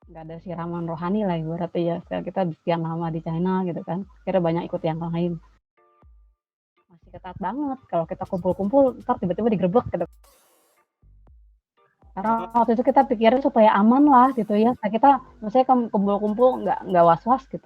nggak ada siraman rohani lah ibaratnya ya. Sekarang kita sekian lama di China gitu kan, akhirnya banyak ikut yang lain. Masih ketat banget kalau kita kumpul-kumpul, ntar tiba-tiba digerebek gitu. Karena Oh, waktu itu kita pikirin supaya aman lah gitu ya. Nah, kita maksudnya kumpul-kumpul nggak was-was gitu.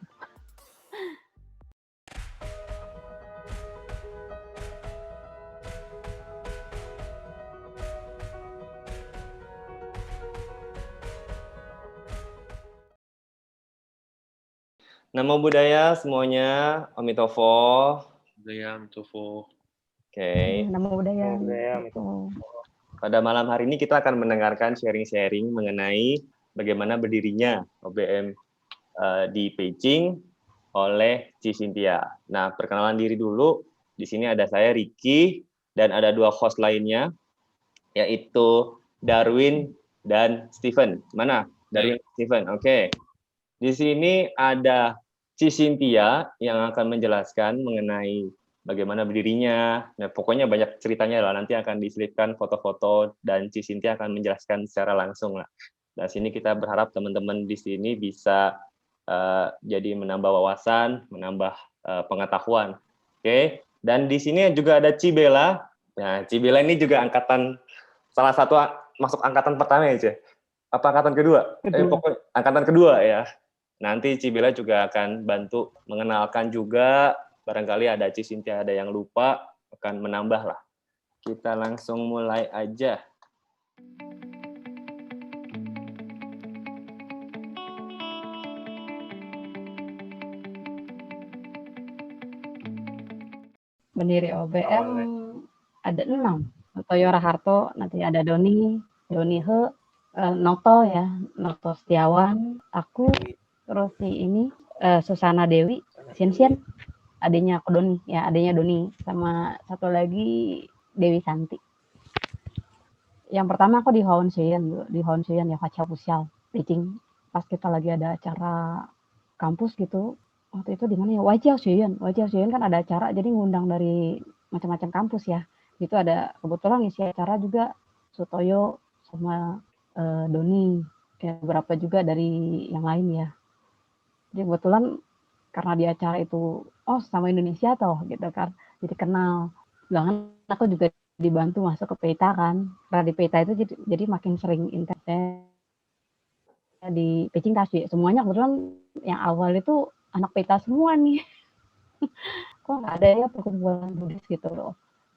Namo Buddhaya semuanya, Omitofo. Budaya Mitofo. Oke. Nama budaya Namo Buddhaya, gitu. Pada malam hari ini kita akan mendengarkan sharing-sharing mengenai bagaimana berdirinya OBM di Beijing oleh Ci Cynthia. Nah, perkenalan diri dulu. Di sini ada saya Ricky dan ada dua host lainnya, yaitu Darwin dan Steven. Mana? Darwin, Steven. Oke. Di sini ada Ci Cynthia yang akan menjelaskan mengenai bagaimana berdirinya. Nah, pokoknya banyak ceritanya lah. Nanti akan diselipkan foto-foto dan Ci Cynthia akan menjelaskan secara langsung lah. Nah, sini kita berharap teman-teman di sini bisa jadi menambah wawasan, menambah pengetahuan. Oke. Dan di sini juga ada Cibela. Nah, Cibela ini juga salah satu masuk angkatan pertama ya, Ci? Apa angkatan kedua? Pokoknya angkatan kedua ya. Nanti Cibela juga akan bantu mengenalkan juga, barangkali ada Ci Cynthia ada yang lupa, akan menambah lah. Kita langsung mulai aja. Pendiri OBM ada 6. Toyo Raharto, nanti ada Doni He, Noto ya, Noto Setiawan, aku, terus si ini Susana Dewi, Sian, adiknya aku Doni, ya adiknya Doni, sama satu lagi Dewi Santi. Yang pertama aku di Honshuyan ya, Facha Pusial, Beijing. Pas kita lagi ada acara kampus gitu, waktu itu di mana ya? Wajia Xuyan kan ada acara, jadi ngundang dari macam-macam kampus ya. Itu ada kebetulan ngisi acara juga Sutoyo sama Doni, kayak beberapa juga dari yang lain ya. Jadi kebetulan karena di acara itu sama Indonesia toh gitu kan, jadi kenal. Bahkan aku juga dibantu masuk ke PETA kan, karena di PETA itu jadi makin sering intensnya di Beijing Tasik. Semuanya kebetulan yang awal itu anak PETA semua nih. Kok nggak ada ya perkumpulan Buddhis gitu loh.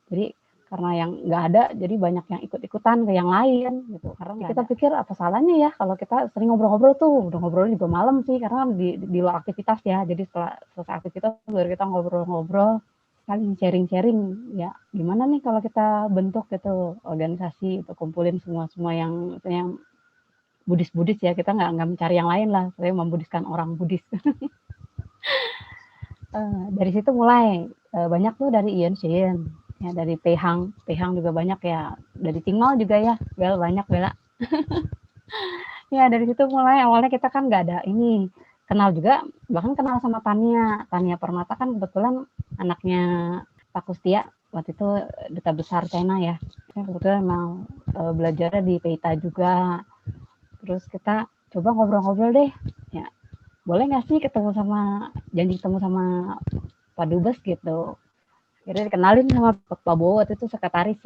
Jadi karena yang nggak ada, jadi banyak yang ikut-ikutan ke yang lain gitu. Karena kita pikir apa salahnya ya kalau kita sering ngobrol-ngobrol tuh, udah ngobrol juga malam sih, karena di luar aktivitas ya. Jadi setelah selesai aktivitas baru kita ngobrol-ngobrol, saling sharing-sharing ya. Gimana nih kalau kita bentuk gitu organisasi untuk kumpulin semua yang Buddhis ya, kita nggak mencari yang lain lah, saya membudiskan orang Buddhis. Dari situ mulai banyak tuh dari Ian Shin, ya dari Pehang juga banyak ya, dari Tingmal juga ya, banyak Bella. Ya dari situ mulai, awalnya kita kan nggak ada ini, kenal juga, bahkan kenal sama Tania Permata kan kebetulan anaknya Pak Kustia, waktu itu duta besar China ya, kebetulan emang belajarnya di PEITA juga. Terus kita coba ngobrol-ngobrol deh, ya boleh nggak sih janji ketemu sama Pak Dubes gitu. Akhirnya dikenalin sama Pak Bowo, waktu itu sekretaris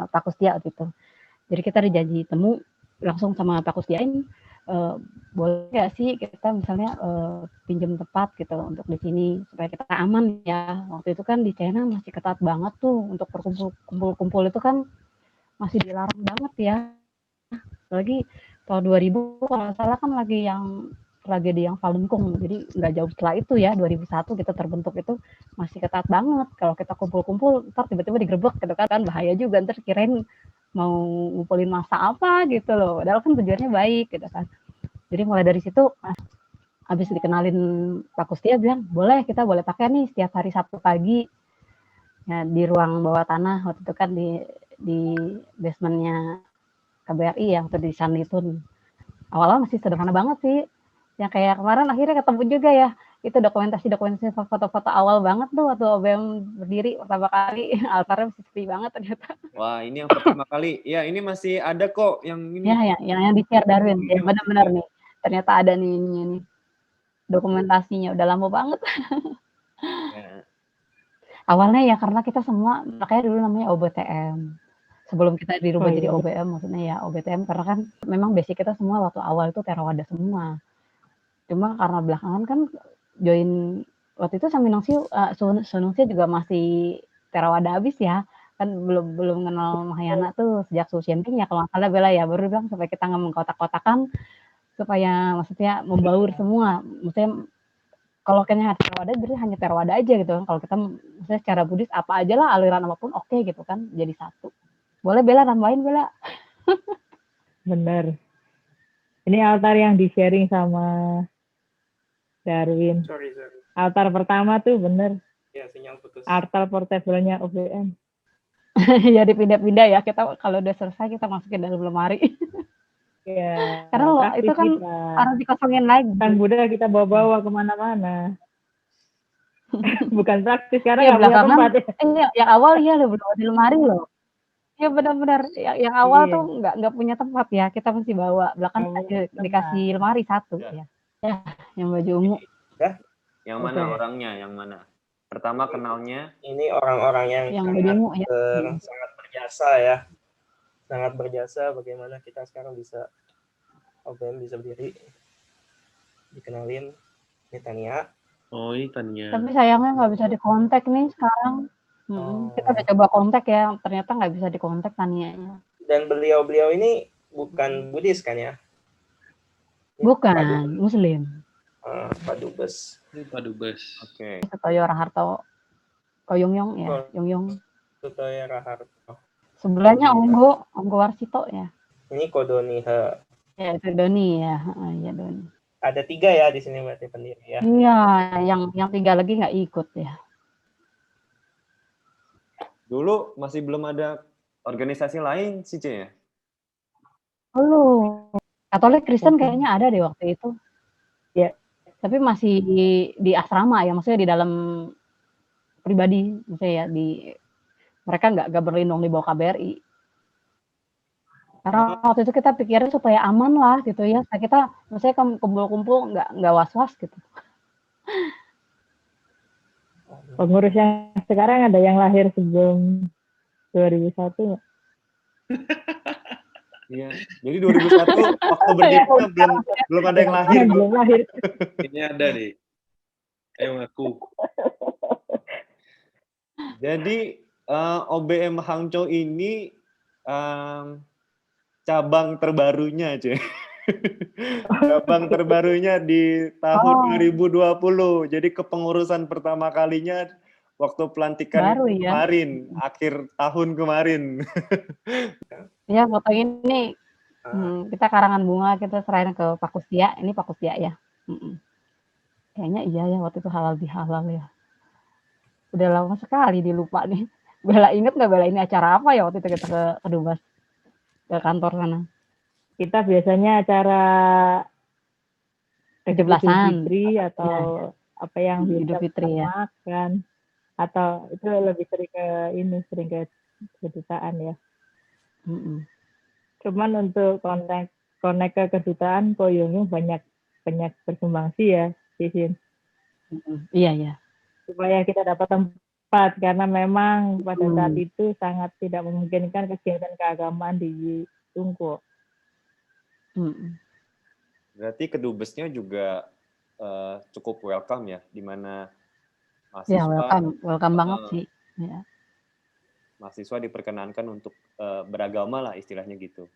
Pak Kustia waktu itu. Jadi kita dijanji temu langsung sama Pak Kustia ini, boleh nggak sih kita misalnya pinjam tempat gitu untuk di sini supaya kita aman ya. Waktu itu kan di China masih ketat banget tuh untuk kumpul itu kan masih dilarang banget ya. Apalagi tahun 2000 kalau nggak salah kan lagi yang tragedi yang Falun Gong, jadi nggak jauh setelah itu ya, 2001 kita terbentuk itu masih ketat banget. Kalau kita kumpul-kumpul ntar tiba-tiba digerebek gitu kan, bahaya juga, ntar kirain mau ngumpulin masa apa gitu loh, padahal kan tujuannya baik gitu kan. Jadi mulai dari situ habis dikenalin Pak Kustia bilang boleh, kita boleh pakai nih setiap hari Sabtu pagi ya, di ruang bawah tanah waktu itu kan di basementnya KBRI yang tuh di Sanlitun. Awalnya masih sederhana banget sih, yang kayak kemarin akhirnya ketemu juga ya, itu dokumentasi foto-foto awal banget tuh waktu OBM berdiri pertama kali. Altarnya masih sepi banget ternyata. Wah, ini yang pertama kali. Ya, ini masih ada kok yang ini. Ya, yang di-share Darwin. Ya, benar-benar nih. Ternyata ada nih ininya nih. Dokumentasinya udah lama banget. Ya. Awalnya ya karena kita semua makanya dulu namanya OBTM. Sebelum kita dirubah jadi OBM maksudnya ya OBTM karena kan memang basic kita semua waktu awal itu Theravada semua. Cuma karena belakangan kan join waktu itu Saminongsi Sunungsi juga masih Theravada abis ya. Kan belum kenal Mahayana tuh sejak Susyenting ya kalau nggak salah Bella ya baru bilang supaya kita nggak mengkotak-kotakan supaya maksudnya membaur semua. Maksudnya kalau kayaknya Theravada berarti hanya Theravada aja gitu kan. Kalau kita maksudnya secara Buddhis apa aja lah aliran apapun oke gitu kan jadi satu. Boleh Bella tambahin Bella. Bener. Ini altar yang di-sharing sama Darwin. Sorry. Altar pertama tuh bener. Ya, sinyal putus. Altar portable-nya OBM. Ya dipindah-pindah ya kita kalau udah selesai kita masukin dalam lemari. Ya. Karena itu kan kita. harus dikosongin lagi. Kan Buddha kita bawa-bawa kemana-mana. Bukan praktis karena Ya nggak punya belakangan, tempat ya. yang awal ya belum di lemari loh. Ya benar-benar yang awal tuh nggak punya tempat ya kita mesti bawa. Belakangan dikasih lemari satu ya. Ya yang baju ungu. Ya. Yang mana orangnya? Yang mana? Pertama kenalnya. Ini orang-orang yang baju ungu ya. Sangat berjasa ya. Sangat berjasa bagaimana kita sekarang bisa OBM bisa berdiri. Dikenalin ini Tania. Oh, ini Tania. Tapi sayangnya nggak bisa dikontak nih sekarang. Kita udah coba kontak ya, ternyata nggak bisa dikontak Tanianya. Dan beliau ini bukan Buddhis kan ya? Bukan, Muslim. Padubes. Ini Padubes. Oke. Sutoyo Raharto Koyongyong ya, Yongyong. Sutoyo Raharto. Sebelahnya Onggo Warsito ya. Ini Kodonihe. Ya itu Doni ya, ya Doni. Ada 3 ya di sini berarti pendiri ya. Iya, yang 3 lagi nggak ikut ya. Dulu masih belum ada organisasi lain sih, Ce ya? Katolik Kristen kayaknya ada deh waktu itu. Ya. Tapi masih di asrama ya, maksudnya di dalam pribadi, maksudnya ya mereka nggak berlindung di bawah KBRI. Karena waktu itu kita pikirin supaya aman lah gitu ya. Kita maksudnya kumpul-kumpul nggak was-was gitu. Pengurus yang sekarang ada yang lahir sebelum 2001 nggak? Iya. Jadi 2001 waktu berdirinya belum ada yang lahir. Belum lahir. Ini ada deh. Ayo ngaku. Jadi OBM Hangzhou ini cabang terbarunya, Ce. Cabang terbarunya di tahun 2020. Jadi kepengurusan pertama kalinya waktu pelantikan kemarin, akhir tahun kemarin. Ya, foto ini kita karangan bunga kita serahin ke Pak Kustia. Ini Pak Kustia ya. Kayaknya iya ya waktu itu halal bihalal ya. Udah lama sekali dilupa nih. Bella inget nggak Bella ini acara apa ya waktu itu kita ke Dubas, ke kantor sana? Kita biasanya acara 17-an Fitri atau apa yang Idul Fitri ya. Makan atau itu lebih sering ke kedutaan ya. Cuman untuk connect ke kedutaan Koyongyong banyak bersumbangsi ya di sini. Iya. Supaya kita dapat tempat karena memang pada saat itu sangat tidak memungkinkan kegiatan keagamaan di Tungku. Berarti kedubesnya juga cukup welcome ya, di mana mahasiswa. Ya welcome banget sih. Ya. Mahasiswa diperkenankan untuk beragama lah istilahnya gitu.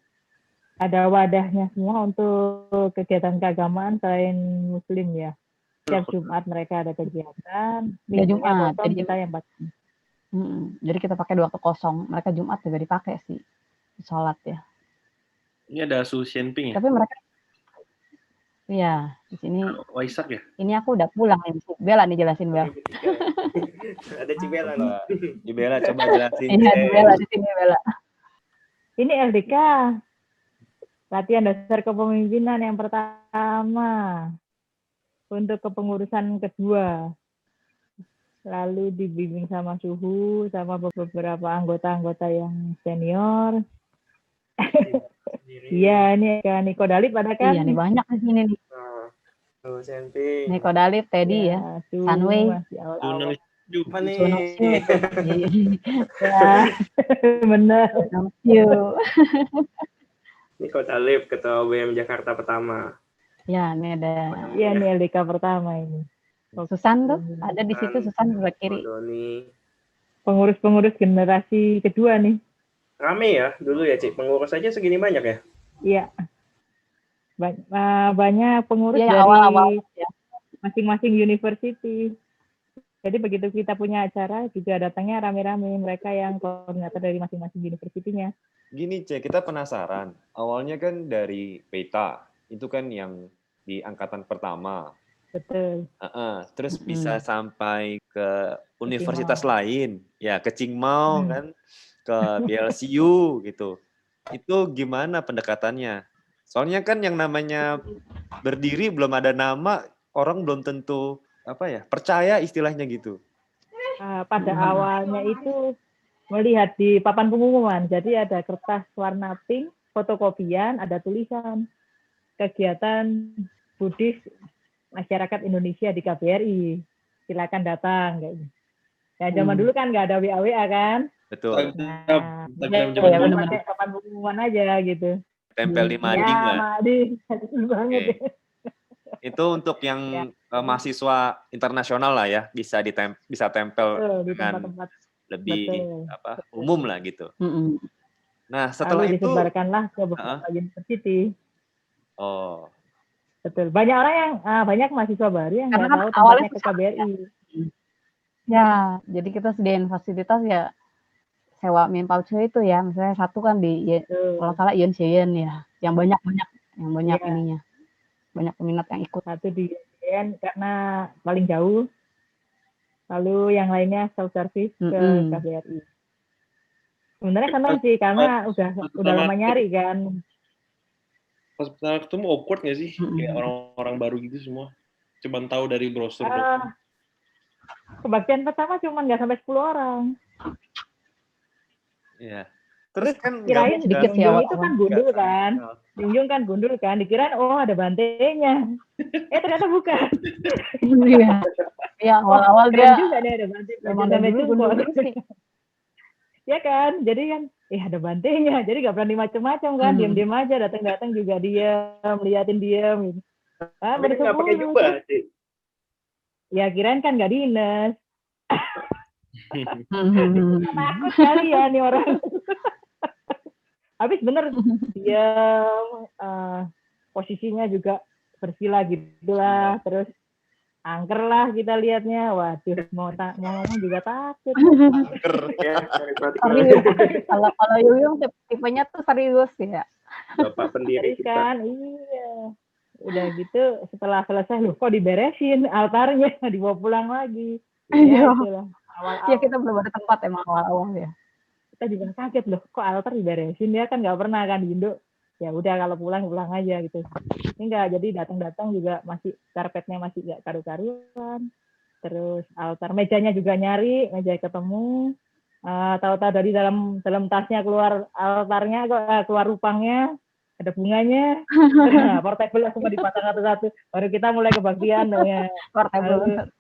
Ada wadahnya semua untuk kegiatan keagamaan selain Muslim ya. Setiap Jumat mereka ada kegiatan. Ya Jumat. Jadi kita yang jadi kita pakai 2 kosong. Mereka Jumat juga dipakai sih sholat ya. Ini ada Su Xianping ya? Tapi mereka iya, di sini Waisak ya? Ini aku udah pulang nih. Bella nih jelasin Bella. Ada Cibela nih. Cibela coba jelasin. Ini ada Bella di sini Bella. Ini LDK. Latihan dasar kepemimpinan yang pertama. untuk kepengurusan kedua. Lalu dibimbing sama suhu, sama beberapa anggota-anggota yang senior. Sendiri. Iya, ini kan Niko Dalip ada kan? Iya nih banyak di sini nih. Nah, tuh Senping. Niko Dalip, Teddy ya. Sunway. Masih awal-awal. Apa nih? Sunoxio. Ya, benar. Sunoxio. Niko Talib, Ketua OBM Jakarta pertama. Ya, ini ada Iya, ini LDK pertama ini. Susan tuh, ada di situ Susan sebelah kiri. Doni. Pengurus-pengurus generasi kedua nih. Rame ya dulu ya, Cik. Pengurus aja segini banyak ya? Iya. Banyak pengurus Iya, dari awal-awal ya. masing-masing university. Jadi begitu kita punya acara juga datangnya rame-rame mereka yang koordinator dari masing-masing universitinya. Gini, Cek, kita penasaran. Awalnya kan dari PETA, itu kan yang di angkatan pertama. Betul. Terus bisa sampai ke universitas lain, ya ke Qingmao kan, ke BLCU gitu. Itu gimana pendekatannya? Soalnya kan yang namanya berdiri belum ada nama, orang belum tentu percaya istilahnya gitu. Pada awalnya itu melihat di papan pengumuman, jadi ada kertas warna pink, fotokopian, ada tulisan kegiatan Buddhis masyarakat Indonesia di KBRI, silakan datang kayak gitu. Ya zaman dulu kan nggak ada WA kan. Betul. Nah, Instagram zaman pakai papan pengumuman aja gitu. Tempel di mading lah. Mading, banget. Okay. Itu untuk yang mahasiswa internasional lah ya, bisa tempel di dengan tempat-tempat lebih umum lah gitu. Nah setelah lalu itu disebarkanlah ke beberapa university. Oh. Betul. Banyak orang yang banyak mahasiswa baru yang nggak tahu awalnya tempatnya ke KBRI. Ya, jadi kita sediain fasilitas ya sewa Minpauce itu ya, misalnya satu kan di kalau salah Yun Seyen ya, yang banyak ininya, banyak peminat yang ikut. Satu di Yun karena paling jauh, lalu yang lainnya self service ke KBRI. Sebenarnya senang sih karena udah lama nyari kan. Pas pertama ketemu awkward nggak sih? Kayak orang-orang baru gitu semua. Cuman tahu dari brosur. Kebaktian pertama cuma nggak sampai 10 orang. Iya. Terus kan kirain sedikit sih Junjung itu kan gundul kan. Junjung kan gundul kan. Dikirain ada bantenya. Ternyata bukan. Iya. Ya awal-awal dia juga nih ada banteng. Memang dari dulu gundul sih. Ya kan, jadi kan, ada bantenya, jadi nggak berani macam-macam kan, diam-diam aja, datang-datang juga diam, liatin diam. Gitu. Tapi nggak pakai jubah sih. Ya kirain kan nggak dinas. Takut kali ya nih orang. Habis bener diam, posisinya juga bersila gitulah, terus angker lah kita lihatnya, waduh mau ngomong juga takut. Angker ya. Kalau Yuyung tipenya tuh serius ya. Bapak pendiri kita. Kan, iya. Udah gitu setelah selesai loh kok diberesin altarnya dibawa pulang lagi. Iya. Awal-awal. Ya kita belum ada tempat emang awal-awal ya. Kita juga kaget loh kok altar diberesin, dia kan nggak pernah kan di Indo. Ya udah kalau pulang aja gitu. Ini enggak, jadi datang juga masih karpetnya masih enggak karu-karuan. Terus altar mejanya juga nyari, meja ketemu. Tahu-tahu dari dalam tasnya keluar altarnya, keluar rupangnya, ada bunganya. Portable semua dipasang satu-satu. Baru kita mulai kebaktian ya. Portable.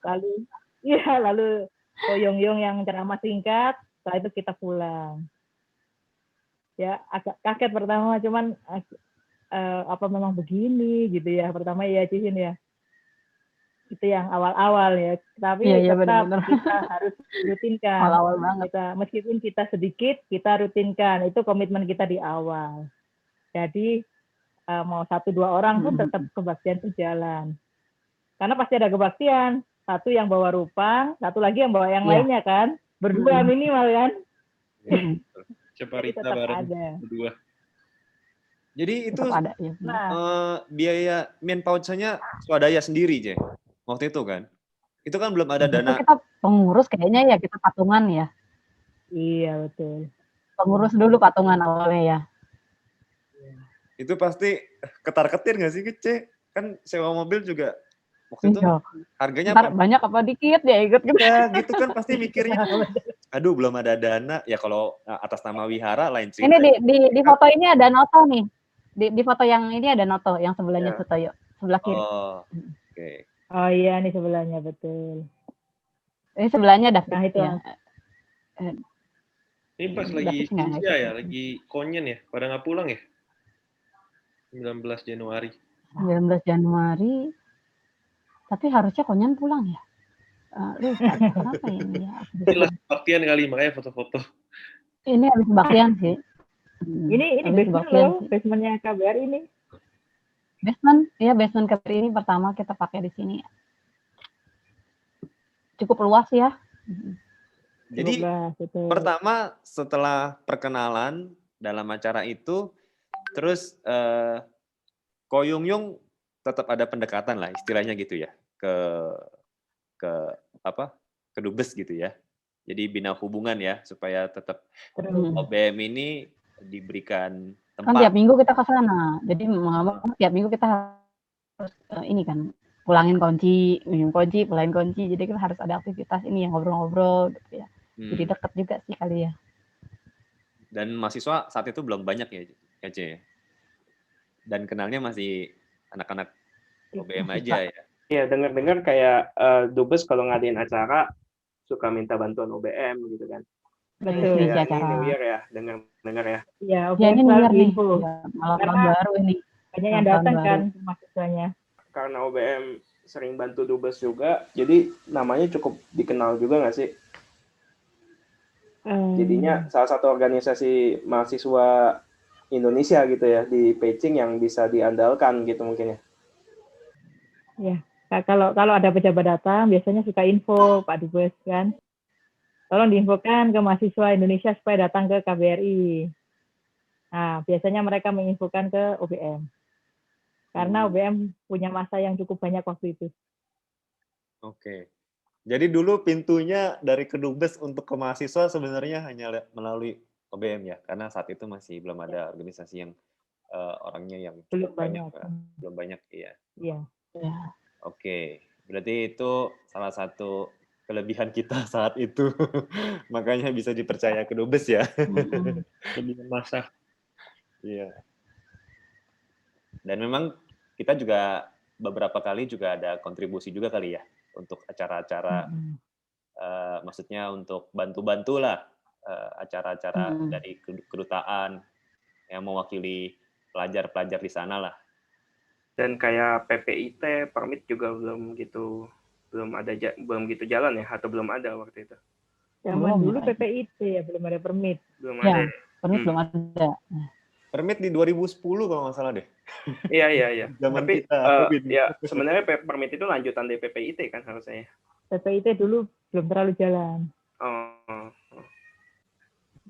Lalu Yong yang ceramah singkat, setelah itu kita pulang. Ya agak kaget pertama, cuman apa memang begini gitu ya pertama ya Cihin ya, itu yang awal-awal ya, tapi tetap bener. Kita harus rutinkan awal banget. Meskipun kita sedikit kita rutinkan, itu komitmen kita di awal. Jadi mau 1-2 orang pun tetap kebaktian itu jalan, karena pasti ada kebaktian, satu yang bawa rupang, satu lagi yang bawa yang lainnya kan, berdua minimal kan. Ceparita bareng berdua. Jadi itu ada, ya. biaya Minpauce-nya swadaya sendiri, Je. Waktu itu kan. Itu kan belum ada dana. Kita pengurus kayaknya ya, kita patungan ya. Iya, betul. Pengurus dulu patungan awalnya ya. Itu pasti ketar-ketir nggak sih, Ce? Kan sewa mobil juga waktu itu Iya. harganya Ntar banyak apa dikit ya ikut gitu. ya gitu kan pasti mikirnya, aduh belum ada dana ya kalau atas nama wihara lain Ini cerita. di foto ini ada Noto nih. Di foto yang ini ada Noto, yang sebelahnya Ya. Sutoyo, sebelah kiri. Oh, oke. Oh iya, nih sebelahnya betul. Ini sebelahnya David Nah, itu. ya. Ini pas lagi David nggak Indonesia ikut. ya, lagi konyen ya, pada nggak pulang ya? 19 Januari. 19 Januari. Tapi harusnya Konyan pulang ya. Lupa kenapa ya ini ya. Inilah kebaktian kali, makanya foto-foto. Ini habis baktian sih. Ini habis basement baktian loh, sih. basementnya KBRI ini. Basement, ya basement KBRI ini pertama kita pakai di sini. Cukup luas ya. Jadi 12, betul. pertama setelah perkenalan dalam acara itu, terus Ko Yung Yung tetap ada pendekatan lah istilahnya gitu ya ke dubes gitu ya. Jadi bina hubungan ya supaya tetap OBM ini diberikan Kan tempat. tiap minggu kita ke sana. Jadi tiap minggu kita harus ini kan pulangin kunci, minum kunci, pulangin kunci. Jadi kita harus ada aktivitas ini yang ngobrol-ngobrol gitu ya. Jadi dekat juga sih kali ya. Dan mahasiswa saat itu belum banyak ya, Ce. Dan kenalnya masih anak-anak OBM aja ya. Iya, dengar-dengar kayak dubes kalau ngadain acara suka minta bantuan OBM gitu kan. Betul. Kayak acara. ini New Year ya, dengar ya. Iya, Ya ini New Year nih. info. Ya, malam Karena baru ini. banyak yang datang kan mahasiswanya. Karena OBM sering bantu dubes juga, jadi namanya cukup dikenal juga nggak sih? Jadinya salah satu organisasi mahasiswa Indonesia gitu ya di Beijing yang bisa diandalkan gitu mungkin ya. Ya, kalau ada pejabat datang biasanya suka info Pak Dubes kan. Tolong diinfokan ke mahasiswa Indonesia supaya datang ke KBRI. Nah, biasanya mereka menginfokan ke OBM. Karena OBM punya masa yang cukup banyak waktu itu. Oke. Jadi dulu pintunya dari kedubes untuk ke mahasiswa sebenarnya hanya melalui OBM ya, karena saat itu masih belum ada organisasi yang orangnya yang cukup banyak. Belum banyak, iya. Iya. Oke, berarti itu salah satu kelebihan kita saat itu, makanya bisa dipercaya kedubes ya. Kelebihan masa. Iya. Dan memang kita juga beberapa kali juga ada kontribusi juga kali ya untuk acara-acara, maksudnya untuk bantu-bantu lah acara-acara dari kedutaan yang mewakili pelajar-pelajar di sana lah. Dan kayak PPIT, permit juga belum gitu jalan ya, atau belum ada waktu itu. Zaman dulu PPIT ya, belum ada permit. Belum ada. Permit belum ada. Permit di 2010 kalau nggak salah deh. Iya. Zaman Tapi kita. ya sebenarnya permit itu lanjutan dari PPIT kan harusnya. PPIT dulu belum terlalu jalan. Oh.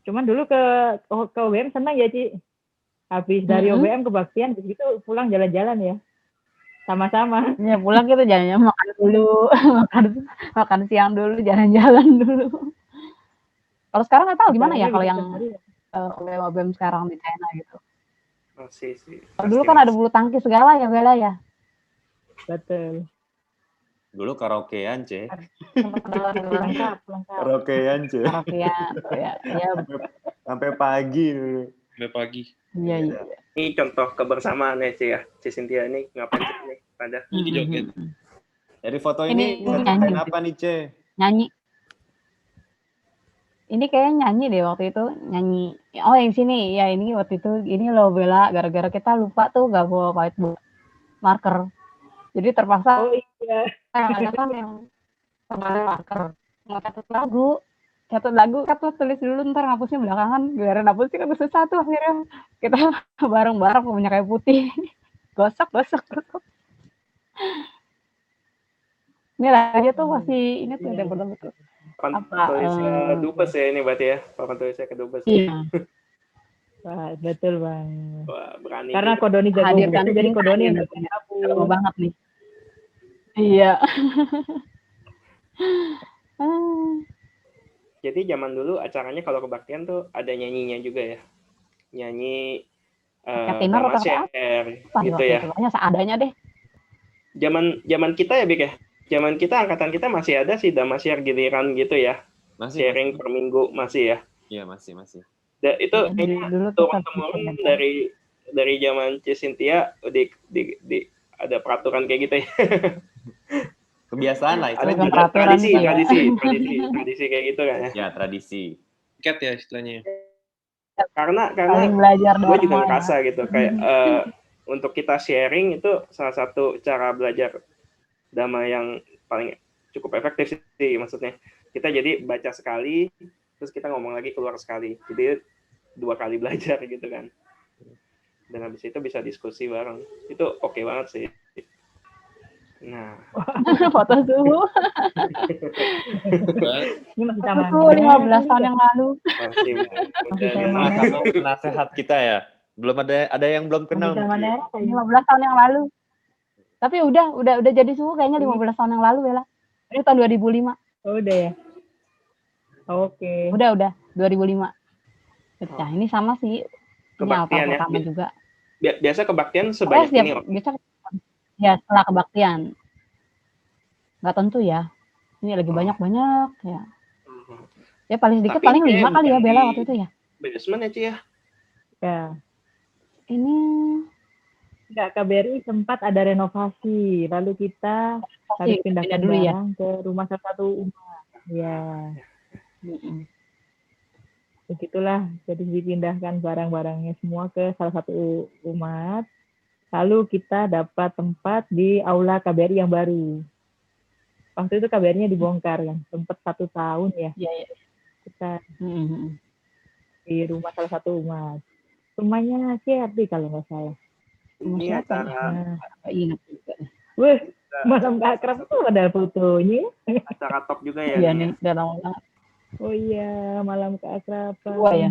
Cuman dulu ke OBM senang ya, Ci. Habis dari OBM ke Baktian, begitu pulang jalan-jalan ya. Sama-sama. Ya pulang kita jalan-jalan makan dulu, makan siang dulu, jalan-jalan dulu. Kalau sekarang nggak tahu gimana ya kalau yang OBM sekarang di China gitu. Sih. Dulu kan ada bulu tangkis segala ya, Bella ya. Betul. Dulu karaokean, Ce. Lengkap. Karaokean, Ce. Karaokean, ya. Sampai pagi dulu. Sampai pagi. Iya. Ini contoh kebersamaan ya, Ce ya. Ce Cynthia ini ngapain sih nih pada? Ini joget. Dari foto ini Ini ceritain nyanyi. apa nih, Ce? Nyanyi. Ini kayaknya nyanyi deh waktu itu, nyanyi. Oh, yang sini. Ya, ini waktu itu ini loh Bella, gara-gara kita lupa tuh gak bawa whiteboard marker. Jadi terpaksa yang ada marker. Catat lagu, kita tulis dulu, ntar ngapusnya belakangan. Biar ngapusnya kan susah tuh akhirnya. Kita bareng-bareng punya kayak putih. Gosok. Ini aja tuh masih, ini tuh udah betul-betul. Tulisnya dubes ya ini berarti ya. Papan tulisnya ke dubes. Iya. Wah, betul Bang. Wah, berani. Karena Kodoni jago hadirkan jadi Kodoni yang jago banget nih. Iya. Jadi zaman dulu acaranya kalau kebaktian tuh ada nyanyinya juga ya. Nyanyi Tiner sama atau share apa gitu ya. Pokoknya seadanya deh. zaman kita ya, Bik ya. Zaman kita, angkatan kita masih ada sih Damasiar giliran gitu ya. Masih. Sharing per minggu masih ya. Iya, masih. Itu Ya, dulu tetap turun-temurun bisa. dari zaman Cisintia di ada peraturan kayak gitu ya. Kebiasaan lah Ada itu. Bukan peraturan sih ya. tradisi kayak gitu kan ya. Ya, tradisi. Tiket ya istilahnya. Karena Saling belajar gue juga dharma ya. ngerasa gitu kayak untuk kita sharing itu salah satu cara belajar dhamma yang paling cukup efektif sih, maksudnya kita jadi baca sekali terus kita ngomong lagi keluar sekali, jadi 2 kali belajar gitu kan, dan habis itu bisa diskusi bareng, itu oke banget sih. Nah, Foto suhu. Ini masih Foto sama. suhu 15 tahun yang lalu. pasti Nah, kamu penasehat kita ya. Belum ada yang belum kenal. Masih sama mungkin. Nera kayaknya. 15 tahun yang lalu. Tapi udah jadi suhu kayaknya 15 tahun yang lalu, Bella. Ini tahun 2005. Oh, udah ya. Oke. Udah 2005. Nah, ini sama sih. Ini altar kebaktian ya. pertama juga. Biasa kebaktian sebanyak ini. Biasa ya setelah kebaktian. Nggak tentu ya. Ini lagi banyak-banyak ya. Ya paling sedikit Tapi paling 5 kali ya bukan Bella di waktu itu ya. basement ya, Ci ya. Ya. Ini Enggak, KBRI sempat ada renovasi. Lalu kita harus pindahkan dulu ya. barang ke rumah salah satu umat. Ya. Begitulah, jadi dipindahkan barang-barangnya semua ke salah satu umat. Lalu kita dapat tempat di aula KBRI yang baru. Waktu itu KBRI-nya dibongkar kan, sempat 1 tahun ya. Iya. Kita di rumah salah satu umat. Rumahnya CRD kalau nggak salah. Ini acara Nah, Ingat juga. wih, malam gak akrab itu ada fotonya. acara top juga ya. Iya ini nih, udah lama banget. Oh iya, malam keakraban. Wah ya.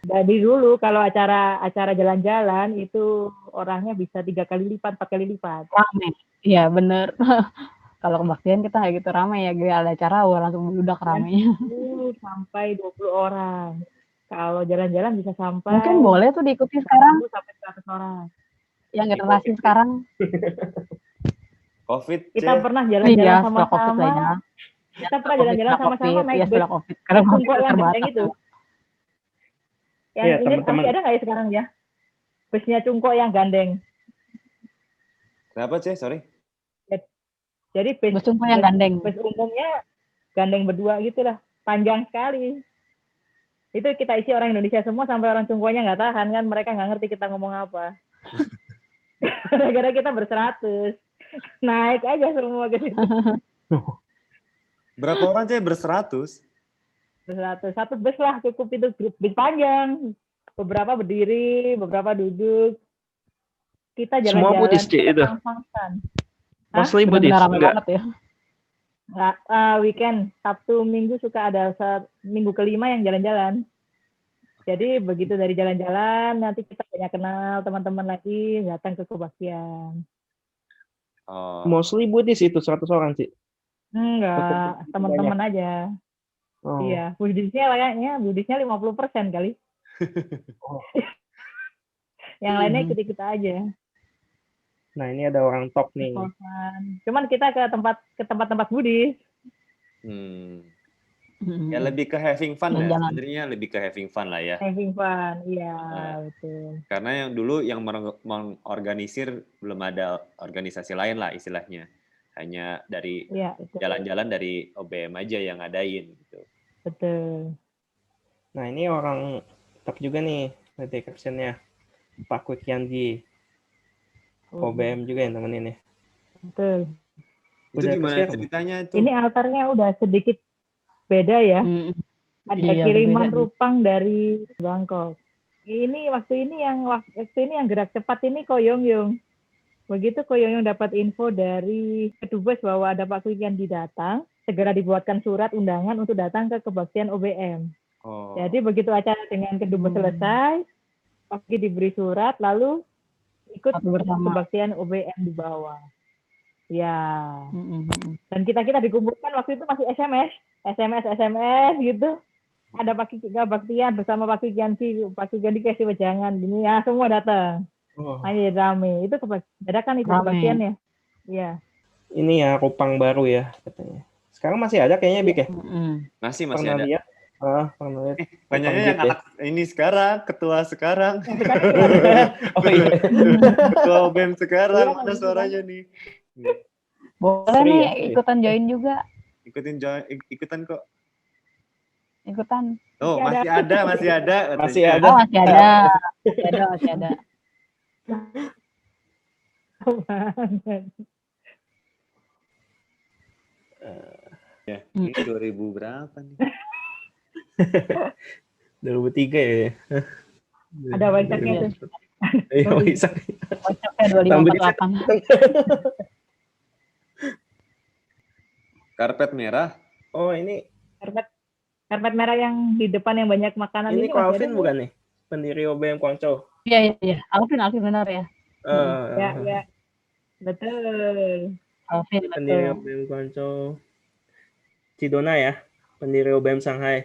Dari dulu kalau acara jalan-jalan itu orangnya bisa 3 kali lipat, 4 kali lipat. Rame. Iya bener. Kalau kebaktian kita kayak gitu rame ya, gue ada acara langsung meledak ramenya. Sampai 20 orang. Kalau jalan-jalan bisa sampai Mungkin boleh tuh diikuti sekarang 10 sampai 100 orang. yang generasi sekarang. COVID. Kita Ci. pernah jalan-jalan Iya, setelah Covid sama-sama. lah ya. Kita pernah jalan-jalan Setelah sama-sama Covid, naik ya bus setelah Covid. Karena tungkok masih yang terbatas. genteng itu. Yang Iya, ini teman-teman. masih ada nggak ya sekarang ya? Busnya cungkok yang gandeng. Kenapa, Ci? Sorry. Jadi Bus cungkok yang gandeng. bus umumnya gandeng berdua gitu lah. Panjang sekali. Itu kita isi orang Indonesia semua sampai orang cungkoknya nggak tahan kan. Mereka nggak ngerti kita ngomong apa. Gara-gara kita ber-100. Naik aja semua ke situ. Berapa orang, Ci? Ber-100? Ber-100. Satu bus lah cukup itu. Bus panjang. Beberapa berdiri, beberapa duduk. Kita jalan-jalan. Semua Buddhis, Ci, itu? Pang-pangsan. Mostly Buddhis. Benar-benar rame Enggak. banget ya. Nggak, weekend, Sabtu, Minggu suka ada minggu kelima yang jalan-jalan. Jadi begitu dari jalan-jalan, nanti kita banyak kenal teman-teman lagi, datang ke kebaktian. Oh. Mostly Buddhis itu 100 orang, Ci. Enggak, teman-teman aja. Oh. Iya, Buddhisnya kayaknya, Buddhisnya 50% kali. Yang lainnya ikut-ikut aja. Nah, ini ada orang top nih. Cuman kita ke tempat-tempat Buddhis. Ya lebih ke having fun ya. Jalan-jalan. Sebenarnya lebih ke having fun lah ya. Having fun, iya betul. Karena yang dulu yang mengorganisir belum ada organisasi lain lah istilahnya. Hanya dari Iya, betul. jalan-jalan dari OBM aja yang ngadain gitu. Betul. Nah, ini orang top juga nih. Nanti captionnya Pak Kwikianji. OBM juga yang temenin ya. Betul. Itu Udah gimana kesiap. ceritanya itu? Ini altarnya udah sedikit beda ya. Ada Iya, kiriman beda. rupang dari Bangkok. Ini waktu ini yang gerak cepat ini Ko Yong. Begitu Ko Yong dapat info dari Kedubes bahwa ada Pak Kwikianji datang, segera dibuatkan surat undangan untuk datang ke kebaktian OBM. Oh. Jadi begitu acara dengan Kedubes selesai, Pak Kwi diberi surat, lalu ikut Satu bersama. kebaktian OBM di bawah. Ya. Dan kita dikumpulkan waktu itu masih SMS gitu. Ada Pak Kebaktian bersama Pak Kwikianji kasih wejangan gini ya, semua datang. Oh. Hanya rame. Itu beda kan itu Rame. kebaktian ya. Iya. Ini ya Kupang baru ya katanya. Sekarang masih ada kayaknya Bik ya? Masih Pernah ada. lihat? Pernah lihat. Banyaknya Kupang yang Beat ya? anak ini sekarang, ketua sekarang. Yang sekarang gimana? Oh iya. Ketua BEM sekarang, Iya, mana kan, suaranya nih? Boleh Sri nih ya, Sri. ikutan join juga. Ikutan kok. Ikutan. Oh, Masih masih ada. Masih katanya. ada. Oh, masih ada. Masih ada. Ya, ini 2000 berapa nih? 2003 ya. Ada Waisaknya tuh. Iya, Waisak. Kocoknya Rambutnya 2548. Karpet merah. Oh, ini Karpet merah yang di depan yang banyak makanan ini ini Ko masih Alvin ada. bukan nih? Pendiri OBM Guangzhou. Iya. Alvin benar ya. Ya. Betul. Alvin Pendiri betul. OBM Guangzhou. Cidona ya, pendiri OBM Shanghai.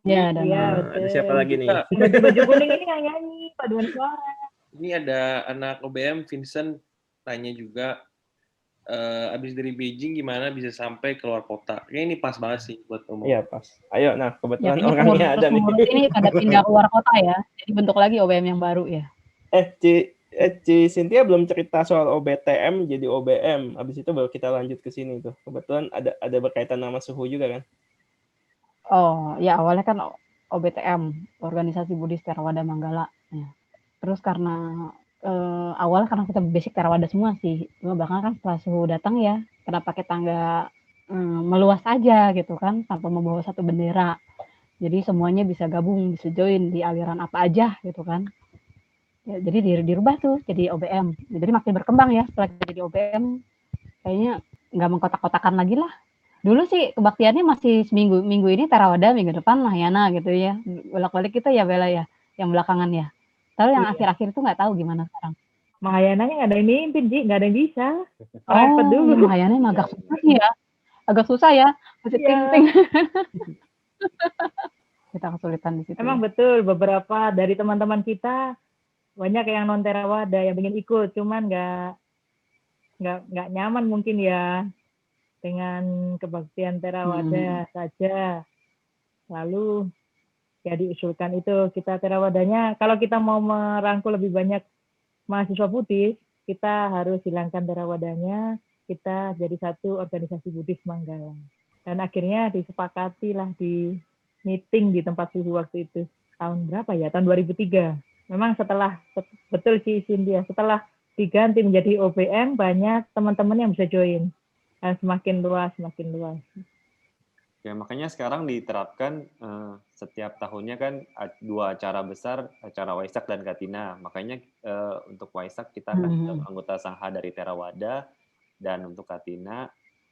Iya, dan Iya, Ada siapa lagi nih? baju kuning ini yang nyanyi paduan suara. Ini ada anak OBM Vincent tanya juga abis dari Beijing gimana bisa sampai keluar kota. Kayaknya ini pas banget sih buat ngomong. Iya pas. Ayo, nah kebetulan kayaknya orangnya ada nih. pengurus ini pada pindah keluar kota ya. Jadi bentuk lagi OBM yang baru ya. Ci Cynthia belum cerita soal OBTM jadi OBM. Abis itu baru kita lanjut ke sini tuh. Kebetulan ada berkaitan nama suhu juga kan? Oh, ya awalnya kan OBTM, Organisasi Buddhis Theravada Manggala. Ya. Terus karena awalnya karena kita basic Theravada semua sih. Cuma bahkan kan setelah suhu datang ya, kenapa kita nggak meluas aja gitu kan, tanpa membawa satu bendera. Jadi semuanya bisa gabung, bisa join di aliran apa aja gitu kan. Ya, jadi dirubah tuh jadi OBM. Jadi makin berkembang ya setelah jadi OBM. Kayaknya nggak mengkotak-kotakan lagi lah. Dulu sih kebaktiannya masih minggu ini Theravada, minggu depan Mahayana gitu ya. Bolak-balik kita ya Bella ya, yang belakangan ya. Tapi yang akhir-akhir itu nggak tahu gimana sekarang. Mahayananya nggak ada yang mimpin, Ji. Nggak ada yang bisa. Oh, dulu. Mahayana agak susah sih ya. Agak susah ya. Masih ting-ting. Kita kesulitan di situ. Emang betul, beberapa dari teman-teman kita banyak yang non Theravada yang ingin ikut, cuman nggak nyaman mungkin ya dengan kebaktian Theravada saja. Lalu ya diusulkan itu kita Therawadanya, kalau kita mau merangkul lebih banyak mahasiswa Buddhis, kita harus hilangkan Therawadanya, kita jadi satu organisasi Buddhis Manggala. Dan akhirnya disepakati lah di meeting di tempat suhu waktu itu. Tahun berapa ya? Tahun 2003. Memang betul sih Cynthia, setelah diganti menjadi OBM, banyak teman-teman yang bisa join. Dan semakin luas. Ya, makanya sekarang diterapkan setiap tahunnya kan 2 acara besar, acara Waisak dan Katina. Makanya untuk Waisak kita akan undang anggota Sangha dari Theravada, dan untuk Katina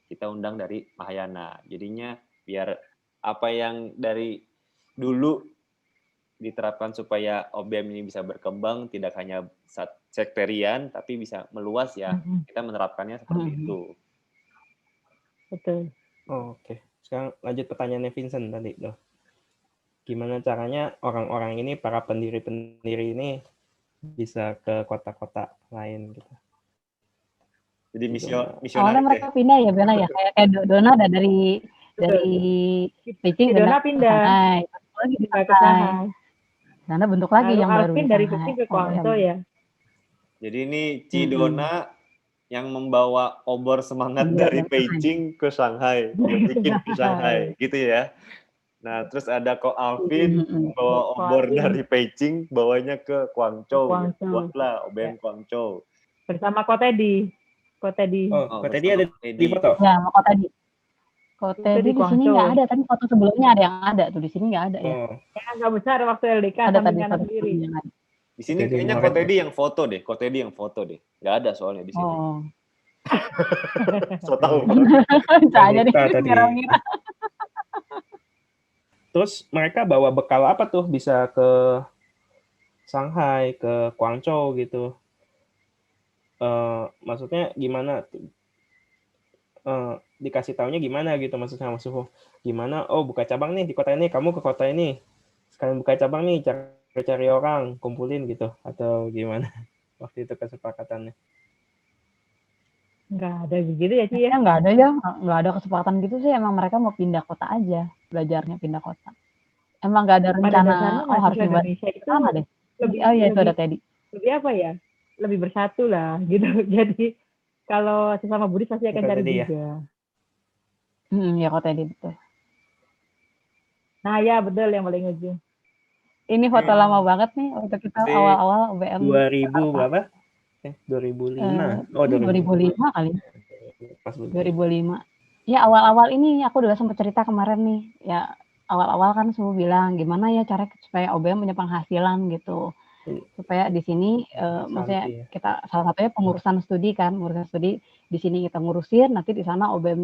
kita undang dari Mahayana. Jadinya biar apa yang dari dulu diterapkan supaya OBM ini bisa berkembang, tidak hanya sekterian, tapi bisa meluas ya. Kita menerapkannya seperti itu. Betul. Oke. Sekarang lanjut pertanyaannya Vincent tadi loh. Gimana caranya orang-orang ini, para pendiri-pendiri ini bisa ke kota-kota lain gitu. Jadi misionaris. Awalnya mereka pindah ya Bella ya, kayak Dona ada dari Beijing Dona pindah lagi di Shanghai. Karena bentuk lagi yang baru. Alvin dari Beijing ke Guangzhou ya. Jadi ini Cidona yang membawa obor semangat dari Beijing ke Shanghai, yang bikin ke Shanghai, gitu ya. Nah, terus ada Ko Alvin bawa obor dari Beijing, bawanya ke Guangzhou. Buatlah OBM Guangzhou. Bersama Ko Teddy. Ko Teddy ada di foto? Ya, sama Ko Teddy. Ko Teddy di sini nggak ada, tapi foto sebelumnya ada yang ada tuh, di sini nggak ada ya. Yang agak besar waktu LDK ada tadi kanan kiri. Di sini kayaknya Ko Teddy yang foto deh, nggak ada soalnya di sini. Oh. So tahu. Saya nih ngira. Terus mereka bawa bekal apa tuh bisa ke Shanghai, ke Guangzhou gitu? Maksudnya gimana? Dikasih taunya gimana gitu maksudnya sama suhu? Gimana? Oh buka cabang nih di kota ini, kamu ke kota ini. Sekalian buka cabang nih, cari orang, kumpulin gitu atau gimana? Waktu itu kesepakatannya. Nggak ada begitu ya, Ci ya? Kayaknya nggak ada ya, nggak ada kesepakatan gitu sih. Emang mereka mau pindah kota aja, belajarnya pindah kota. Emang nggak ada Pada rencana, dasarnya oh harus mahasiswa nyoba Indonesia ke itu sana deh. lebih Oh iya itu lebih ada Teddy. lebih apa ya? Lebih bersatu lah gitu. Jadi kalau sesama Buddhis pasti akan Itu cari tadi ya. juga. Ya kok Teddy betul. Nah ya betul yang paling ujung. Ini foto lama banget nih waktu kita Pasti awal-awal UBM 2000 Jakarta. berapa? 2005. Oh, Ini 2005 kali. Pas lucu. 2005. Ya awal-awal ini aku udah sempat cerita kemarin nih. Ya awal-awal kan semua bilang gimana ya cara supaya OBM punya penghasilan gitu. Supaya di sini maksudnya Santai ya. kita salah satunya pengurusan studi kan, pengurusan studi di sini kita ngurusin, nanti di sana OBM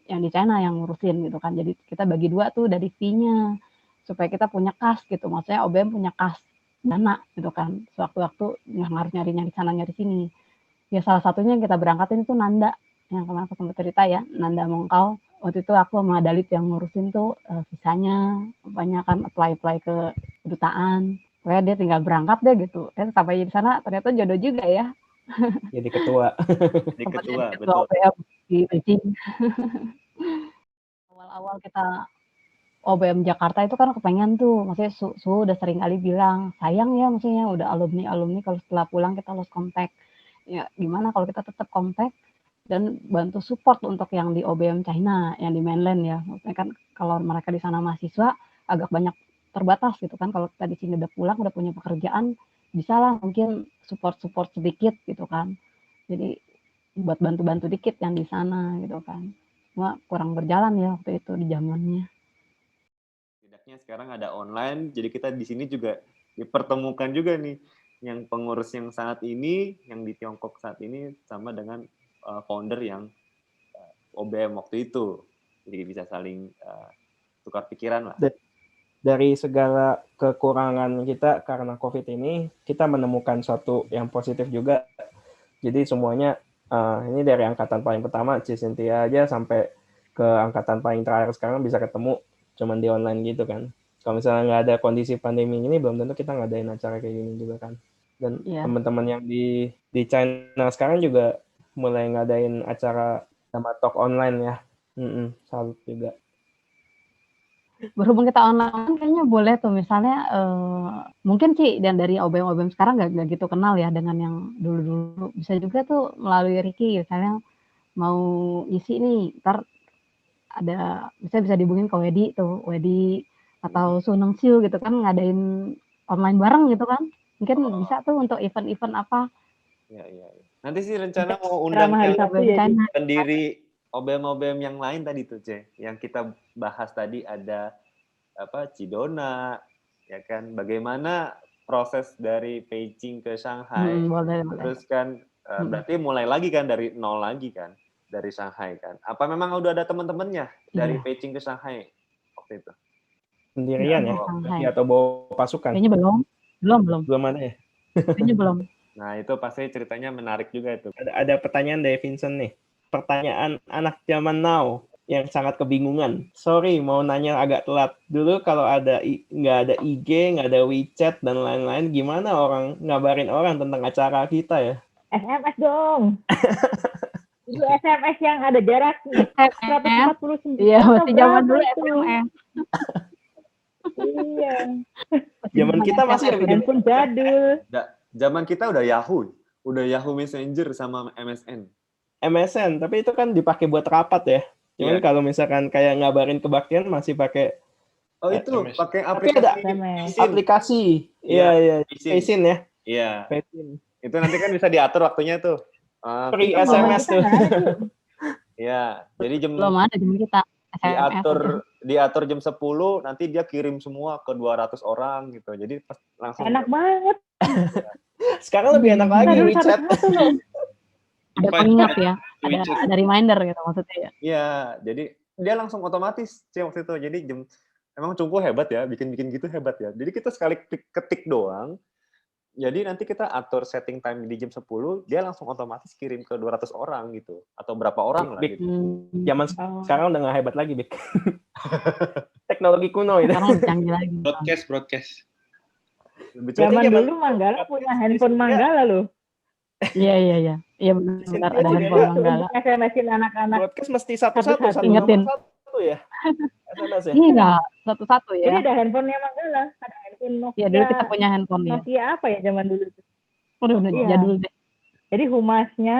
yang di China yang ngurusin gitu kan. Jadi kita bagi dua tuh dari fee-nya supaya kita punya kas gitu. Maksudnya OBM punya kas dana gitu kan. Sewaktu-waktu yang harus nyari-nyari sana nyari sini. Ya salah satunya yang kita berangkatin itu Nanda yang kemarin aku sempat cerita ya, Nanda Mongkau. Waktu itu aku sama Dalit yang ngurusin tuh visanya, banyak kan apply ke kedutaan. Pokoknya dia tinggal berangkat deh gitu. Sampai di sana ternyata jodoh juga ya. Jadi ketua. Jadi ketua, Ketua betul. OBM di Beijing. Awal-awal kita OBM Jakarta itu kan kepengen tuh, maksudnya Su udah sering kali bilang, sayang ya maksudnya udah alumni kalau setelah pulang kita lost contact. Ya gimana kalau kita tetap contact dan bantu support untuk yang di OBM China, yang di mainland ya. Maksudnya kan kalau mereka di sana mahasiswa agak banyak terbatas gitu kan. Kalau kita di sini udah pulang, udah punya pekerjaan, bisa lah mungkin support sedikit gitu kan. Jadi buat bantu-bantu dikit yang di sana gitu kan. Cuma kurang berjalan ya waktu itu di zamannya. Setidaknya sekarang ada online, jadi kita di sini juga dipertemukan juga nih yang pengurus yang saat ini, yang di Tiongkok saat ini sama dengan founder yang OBM waktu itu. Jadi bisa saling tukar pikiran lah. Dari segala kekurangan kita karena COVID ini, kita menemukan suatu yang positif juga. Jadi semuanya, ini dari angkatan paling pertama, Cynthia aja, sampai ke angkatan paling terakhir sekarang bisa ketemu cuman di online gitu kan. Kalau misalnya nggak ada kondisi pandemi ini, belum tentu kita ngadain acara kayak gini juga kan. Dan teman-teman yang di China sekarang juga mulai ngadain acara sama talk online ya. Salut juga. Berhubung kita online kayaknya boleh tuh misalnya mungkin Ci dan dari OBM sekarang nggak gitu kenal ya dengan yang dulu-dulu. Bisa juga tuh melalui Ricky misalnya mau isi nih, ntar ada bisa dihubungin ke Wedi atau Suneng Siu gitu kan ngadain online bareng gitu kan. Mungkin bisa tuh untuk event-event apa. Iya. Nanti sih rencana mau undang yang pendiri OBM yang lain tadi tuh, yang kita bahas tadi ada Cidona, ya kan? Bagaimana proses dari Beijing ke Shanghai? Boleh. Terus kan berarti mulai lagi kan dari nol lagi kan dari Shanghai kan? Apa memang udah ada teman-temannya dari Beijing ke Shanghai waktu itu? Sendirian ya? Atau bawa pasukan? Kayaknya belum. Belum ada ya? Kayaknya belum. Nah itu pasti ceritanya menarik juga itu. Ada pertanyaan dari Vincent nih. Pertanyaan anak zaman now yang sangat kebingungan. Sorry, mau nanya agak telat. Dulu kalau nggak ada IG, nggak ada WeChat dan lain-lain, gimana orang ngabarin orang tentang acara kita ya? SMS dong. Itu SMS yang ada jarak 149. Iya, masih zaman dulu SMS. Iya. Zaman kita masih handphone jadul. Zaman kita udah Yahoo Messenger sama MSN, tapi itu kan dipakai buat rapat ya. Cuman kalau misalkan kayak ngabarin kebaktian masih pakai itu pakai aplikasi. Iya. Facin ya. Iya. Itu nanti kan bisa diatur waktunya tuh. Free SMS tuh. Iya, jadi belum ada jam kita. Diatur jam 10, nanti dia kirim semua ke 200 orang gitu. Jadi langsung enak banget. Sekarang lebih enak lagi WeChat. Ada pengingat ya, ada reminder gitu maksudnya ya. Iya, jadi dia langsung otomatis sih waktu itu. Jadi emang Cungko hebat ya, bikin gitu hebat ya. Jadi kita sekali ketik doang, jadi nanti kita atur setting time di jam 10, dia langsung otomatis kirim ke 200 orang gitu. Atau berapa orang lah gitu. Zaman sekarang udah nggak hebat lagi, Bik. Teknologi kuno itu. Sekarang canggih lagi. Broadcast. Zaman dulu Manggala punya handphone Manggala loh. Iya. Iya benar-benar Cynthia ada juga handphone ya, Manggala. Untuk SMS-in anak-anak broadcast mesti satu-satu, satu-satu. satu Ingetin. nomor satu ya, SMS ya. Iya, satu-satu Jadi ya. ada handphonenya Manggala, ada handphone Iya dulu kita Nokia. punya handphone ya. Nokia apa ya zaman dulu? Udah Iya. jadul deh. Jadi humasnya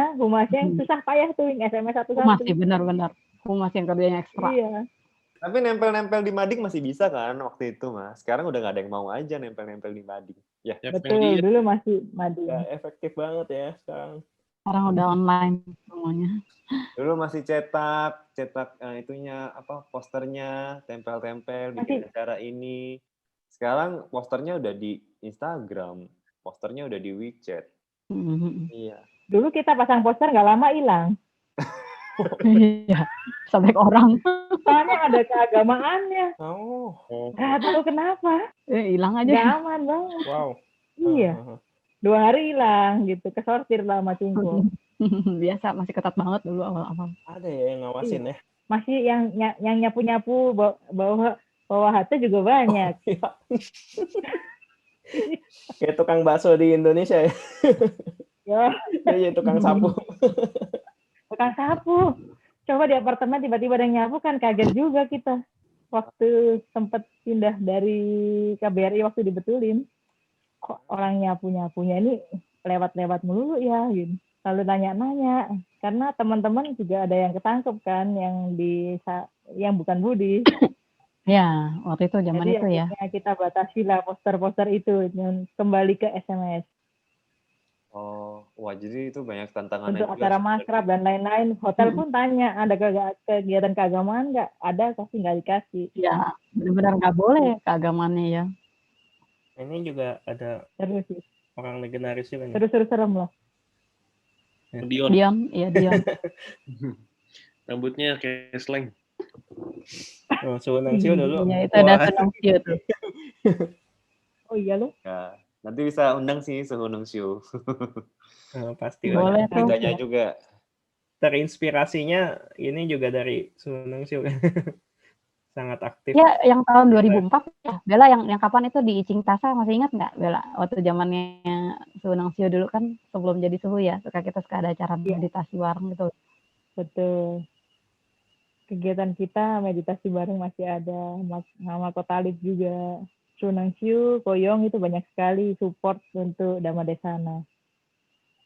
yang susah payah tuh yang SMS satu-satu. Masih benar-benar. Humas yang kerjanya ekstra. Iya. Tapi nempel-nempel di mading masih bisa kan waktu itu, Mas. Sekarang udah nggak ada yang mau aja nempel-nempel di mading. Ya, Ya, Betul, media. dulu masih madu. Ya, efektif banget ya sekarang. Sekarang udah online semuanya. dulu masih cetak itunya apa posternya, tempel-tempel, bikin acara ini. Sekarang posternya udah di Instagram, posternya udah di WeChat. Iya. Dulu kita pasang poster nggak lama hilang. Iya, sampai ke orang. Soalnya ada keagamaannya. Oh, Nggak tahu kenapa. Hilang Nggak aja. aman banget. wow. Iya. 2 hari hilang gitu. Kesortir lah sama Cungko. Biasa, masih ketat banget dulu awal-awal. Ada ya yang ngawasin ya. Masih yang nyapu-nyapu bawa hati juga banyak. Iya. Kayak tukang bakso di Indonesia ya. Ya, Dia tukang sapu. tukang sapu. Coba di apartemen tiba-tiba ada yang nyapu kan kaget juga kita. Waktu sempat pindah dari KBRI waktu dibetulin. Kok orang nyapu-nyapunya ini lewat-lewat melulu ya gitu. Lalu nanya-nanya. Karena teman-teman juga ada yang ketangkep kan yang bukan Budi. Ya, waktu itu zaman Jadi itu ya. kita batasi lah poster-poster itu dan kembali ke SMS. Oh, wah jadi itu banyak tantangannya Untuk juga acara sebenarnya. makrab dan lain-lain. Hotel pun tanya, ada kegiatan keagamaan nggak? Ada, pasti nggak dikasih. Ya, benar-benar nggak boleh keagamannya ya. Ini juga ada Terus sih. orang legendaris juga nih. Seru-seru serem loh. Dion. Dion, iya Dion. Rambutnya kayak slang. Oh, Suwunang Sio dulu. Iya, itu ada Sunong Sio tuh. Oh iya loh. Ya, nanti bisa undang sih Suhunung Syu. Pasti Boleh tuh. Ceritanya juga. Terinspirasinya ini juga dari Suwunang Sio. Sangat aktif. Ya, yang tahun 2004 ya. Bella yang kapan itu di Icing Tasa, masih ingat nggak Bella? Waktu zamannya Sunong Sio dulu kan sebelum jadi suhu ya, suka kita ada acara meditasi bareng gitu. Betul. Kegiatan kita meditasi bareng masih ada. Nama Kotalib juga. Sunang Siu, Koyong itu banyak sekali support untuk Dhamma Desana.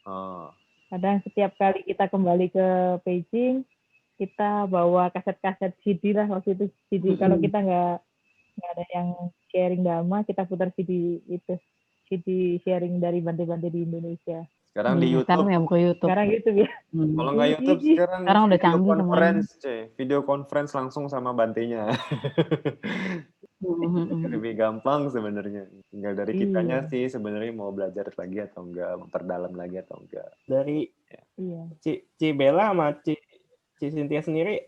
Oh. Kadang setiap kali kita kembali ke Beijing, kita bawa kaset-kaset CD lah waktu itu. CD kalau kita nggak ada yang sharing Dhamma, kita putar CD itu. CD sharing dari Bante-Bante di Indonesia. Sekarang di YouTube. Sekarang ya buka YouTube. Sekarang YouTube ya. Kalau nggak YouTube sekarang udah video canggih conference, video conference langsung sama bantenya. Lebih gampang sebenarnya. Tinggal dari kitanya sih sebenarnya mau belajar lagi atau enggak, memperdalam lagi atau enggak. Dari Ci Bella sama Ci Cynthia sendiri,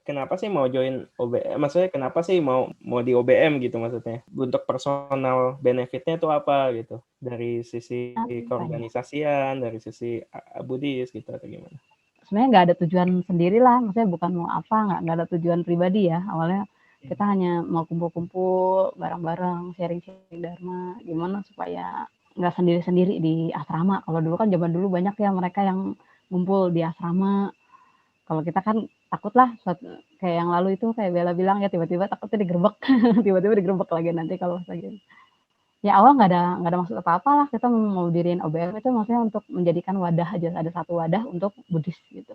kenapa sih mau join OBM? Maksudnya kenapa sih mau di OBM gitu maksudnya? Untuk personal benefitnya itu apa gitu? Dari sisi keorganisasian, dari sisi Buddhis gitu atau gimana? Sebenarnya nggak ada tujuan sendiri lah, maksudnya bukan mau apa, nggak ada tujuan pribadi ya. Awalnya kita hanya mau kumpul-kumpul bareng-bareng, sharing-sharing Dharma, gimana supaya nggak sendiri-sendiri di asrama. Kalau dulu kan zaman dulu banyak ya mereka yang ngumpul di asrama. Kalau kita kan takut lah, kayak yang lalu itu kayak Bella bilang ya tiba-tiba takutnya digerebek, tiba-tiba digerebek lagi nanti kalau lagi. Ya awal nggak ada maksud apa-apa lah, kita mau diriin OBM itu maksudnya untuk menjadikan wadah aja, ada satu wadah untuk Buddhis gitu.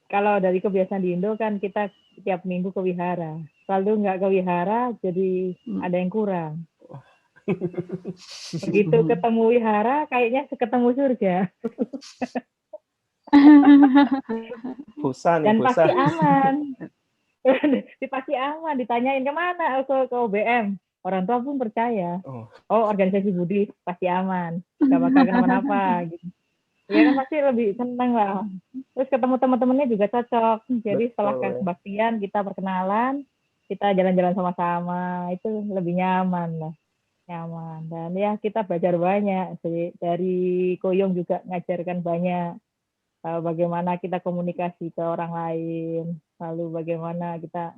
Kalau dari kebiasaan di Indo kan kita tiap minggu ke wihara. Kalau nggak ke wihara jadi ada yang kurang. Begitu ketemu wihara kayaknya ketemu surga. Dan pasti aman. Pasti aman. Ditanyain kemana? Ke OBM. Orang tua pun percaya. Oh, organisasi Budi pasti aman. Gak bakal kenapa-napa. Gitu. Ya kan pasti lebih senang lah. Terus ketemu teman-temannya juga cocok. Jadi setelah kebaktian kita perkenalan, kita jalan-jalan sama-sama. Itu lebih nyaman lah. Nyaman. Dan ya kita belajar banyak. Dari Koyong juga ngajarkan banyak. Bagaimana kita komunikasi ke orang lain, lalu bagaimana kita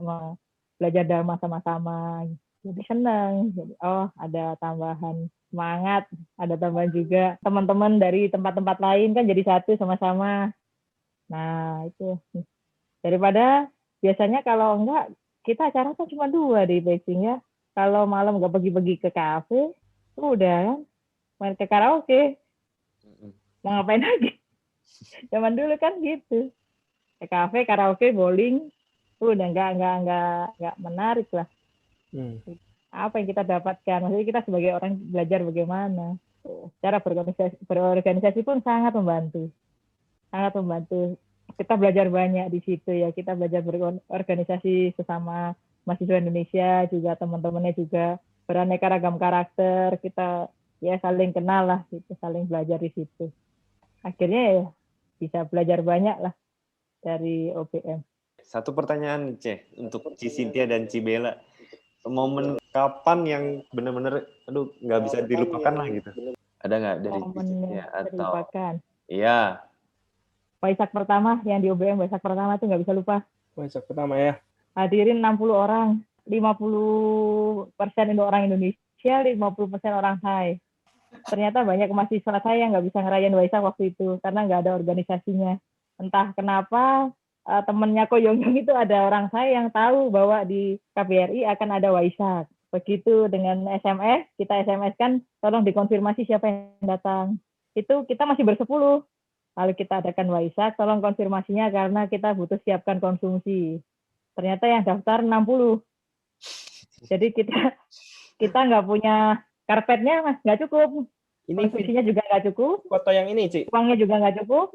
belajar Dharma sama-sama. Jadi senang. Jadi, oh ada tambahan semangat, ada tambahan juga teman-teman dari tempat-tempat lain kan jadi satu sama-sama. Nah itu daripada biasanya kalau enggak kita acara kan cuma 2 di Beijing ya. Kalau malam nggak pergi-pergi ke kafe, udah kan main ke karaoke, mau ngapain lagi? Zaman dulu kan gitu, ke kafe, karaoke, bowling, udah nggak menarik lah. Apa yang kita dapatkan? Maksudnya kita sebagai orang belajar bagaimana. Cara berorganisasi pun sangat membantu. Sangat membantu. Kita belajar banyak di situ ya. Kita belajar berorganisasi sesama mahasiswa Indonesia, juga teman-temannya juga beraneka ragam karakter. Kita ya saling kenal lah, gitu, saling belajar di situ. Akhirnya ya bisa belajar banyak lah dari OBM. Satu pertanyaan nih, Ceh, untuk Ci Cynthia dan Ci Bella. Momen kapan yang benar-benar aduh nggak bisa dilupakan lah gitu? Ada nggak dari Ci Momen Cynthia yang atau terlupakan. iya Waisak pertama yang di OBM, Waisak pertama tuh nggak bisa lupa. Waisak pertama ya. Hadirin 60 orang, 50% itu orang Indonesia, 50% orang Thai. Ternyata banyak mahasiswa saya yang nggak bisa ngerayain Waisak waktu itu karena nggak ada organisasinya. Entah kenapa temennya Ko Yong Yong itu ada orang Thai yang tahu bahwa di KBRI akan ada Waisak. Begitu dengan SMS, kita SMS kan tolong dikonfirmasi siapa yang datang. Itu kita masih bersepuluh. Lalu kita adakan Waisak, tolong konfirmasinya karena kita butuh siapkan konsumsi. Ternyata yang daftar 60. Jadi kita nggak punya karpetnya, Mas, nggak cukup. Ini Konsumsinya juga nggak cukup. foto yang ini, Ci. Uangnya juga nggak cukup.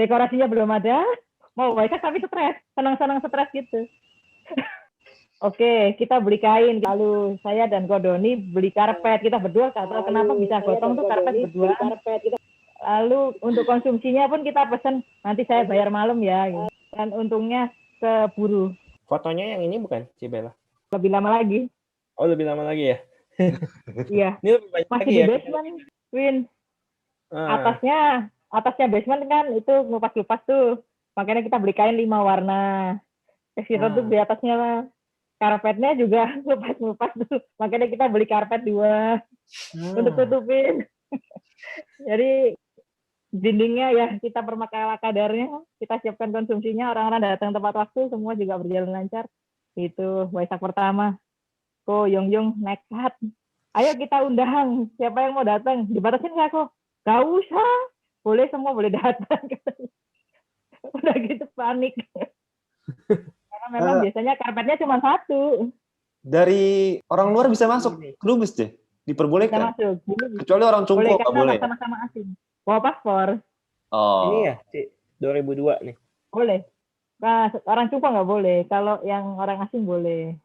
Dekorasinya belum ada. Mau Waisak tapi stres. Senang-senang stres gitu. Oke, kita beli kain. Lalu saya dan Kodoni beli karpet. Kita berdua nggak tahu kenapa bisa gotong tuh karpet berdua. Lalu untuk konsumsinya pun kita pesen, nanti saya bayar malam ya. Gitu. Dan untungnya keburu. Fotonya yang ini bukan, Ci Bella? Lebih lama lagi. Oh, lebih lama lagi ya? Iya. Ini lebih banyak Masih lagi di ya? basement, Win. Ah. Atasnya basement kan itu ngupas-ngupas tuh. Makanya kita beli kain 5 warna. Kita tuh di atasnya karpetnya juga ngupas-ngupas tuh. Makanya kita beli karpet 2 untuk tutupin. Jadi dindingnya ya kita permakai kadarnya, kita siapkan konsumsinya, orang-orang datang tepat waktu, semua juga berjalan lancar. Itu Waisak pertama. Ko Yong Yong nekat. Ayo kita undang, siapa yang mau datang? Dibatasin nggak kok? Gak usah, boleh semua boleh datang. Udah gitu panik. Karena memang biasanya karpetnya cuma 1. dari orang luar bisa masuk Lubis deh, Bisa diperbolehkan. masuk. Kecuali orang Boleh Cungko nggak karena boleh. sama-sama asing. Bawa paspor, Oh. Ini ya, Ci. 2002 nih. boleh. Nah, orang Cungko nggak boleh. Kalau yang orang asing boleh.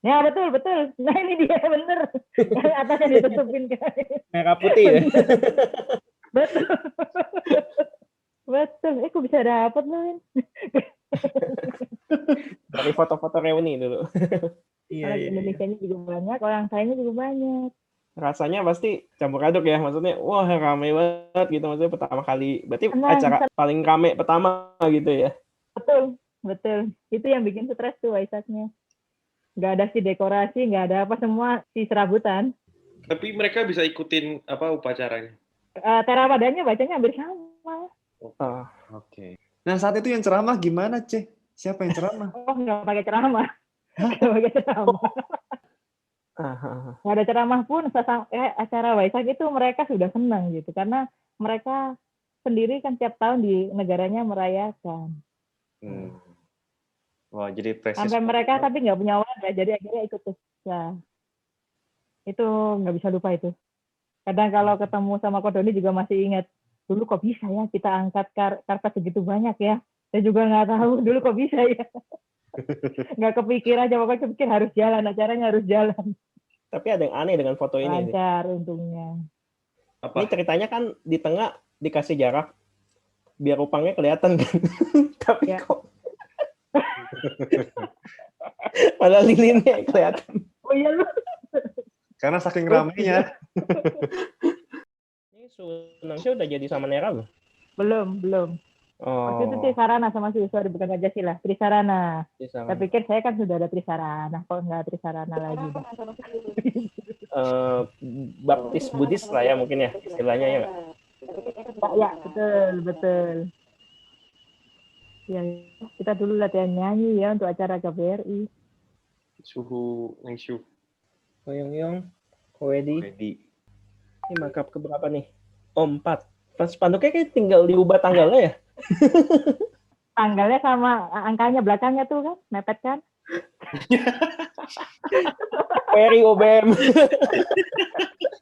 Ya betul. Nah ini dia bener. Yang atasnya ditutupin kain. Merah putih ya. Betul. Betul. Kok bisa dapet loh, Win? Dari foto-foto reuni dulu. Orang Indonesianya juga banyak, orang Thainya juga banyak. Rasanya pasti campur aduk ya, maksudnya wah rame banget gitu, maksudnya pertama kali. Berarti Senang, acara paling rame pertama gitu ya. Betul. Itu yang bikin stres tuh Waisaknya. Nggak ada si dekorasi, nggak ada apa, semua si serabutan. Tapi mereka bisa ikutin apa upacaranya? Terawadanya bacanya hampir sama. Oke. Nah saat itu yang ceramah gimana, Ceh? Siapa yang ceramah? Oh, nggak pakai ceramah. Nggak pakai ceramah. Nggak ada ceramah pun, acara Waisak itu mereka sudah senang gitu. Karena mereka sendiri kan tiap tahun di negaranya merayakan. Wah, jadi presis. Sampai mereka tapi nggak punya wadah, jadi akhirnya ikut tuh. Ya. Itu nggak bisa lupa itu. Kadang kalau ketemu sama Kodoni juga masih ingat. Dulu kok bisa ya kita angkat karpet segitu banyak ya. Saya juga nggak tahu dulu kok bisa ya. Nggak kepikir aja, pokoknya kepikir harus jalan, acaranya harus jalan. Tapi ada yang aneh dengan foto ini. Lancar untungnya. Ini ceritanya kan di tengah dikasih jarak biar rupangnya kelihatan kan. Tapi Ya. kok padahal lilinnya kelihatan. Oh iya lu. Karena saking ramenya. Ini Sunangsha udah jadi sama Nera belum? Belum. Waktu itu Oh, Trisarana sama sorry bukan Pancasila, Trisarana. bisa Saya kan. pikir saya kan sudah ada Trisarana, kok nggak Trisarana lagi. Dah. Baptis Buddhis lah ya mungkin ya istilahnya ya nggak? Ya, betul. Ya, kita dulu latihan nyanyi ya untuk acara KBRI. Suhu Nengshu. Hoyong-yong, Wedi. Jadi Ini makap keberapa nih? Oh, 4. Pas spanduknya kayak tinggal diubah tanggalnya ya? Tanggalnya sama angkanya belakangnya tuh kan, mepet kan? Peri OBM.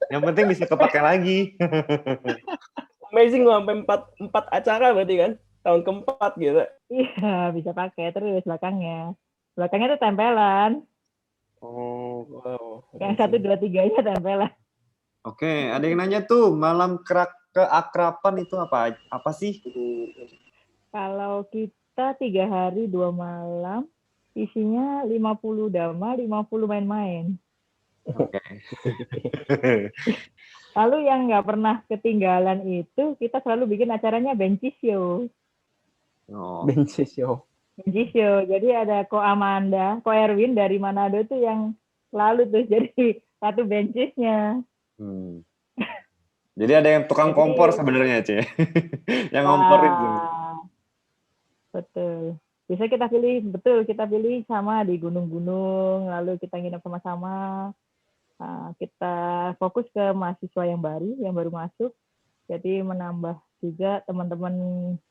yang penting bisa kepakai lagi. Amazing loh, sampai 4 acara berarti kan? Tahun keempat gitu. Iya, bisa pakai terus belakangnya. Belakangnya tuh tempelan. Oh, Wow. Yang 1, 2, 3-nya tempelan. Oke, ada yang nanya tuh, malam keakraban itu apa sih? Kalau kita 3 hari 2 malam, isinya 50 dama, 50 main-main. Oke. Lalu yang nggak pernah ketinggalan itu, kita selalu bikin acaranya benchi show. Oh. Benches yo. Benchi show. Jadi ada Ko Amanda, Ko Erwin dari Manado tuh yang lalu tuh jadi satu benchesnya. Jadi ada yang tukang kompor sebenarnya, Ce. Yang kompor itu. Betul. Bisa kita pilih sama di gunung-gunung, lalu kita nginep sama-sama. Nah, kita fokus ke mahasiswa yang baru masuk. Jadi menambah juga teman-teman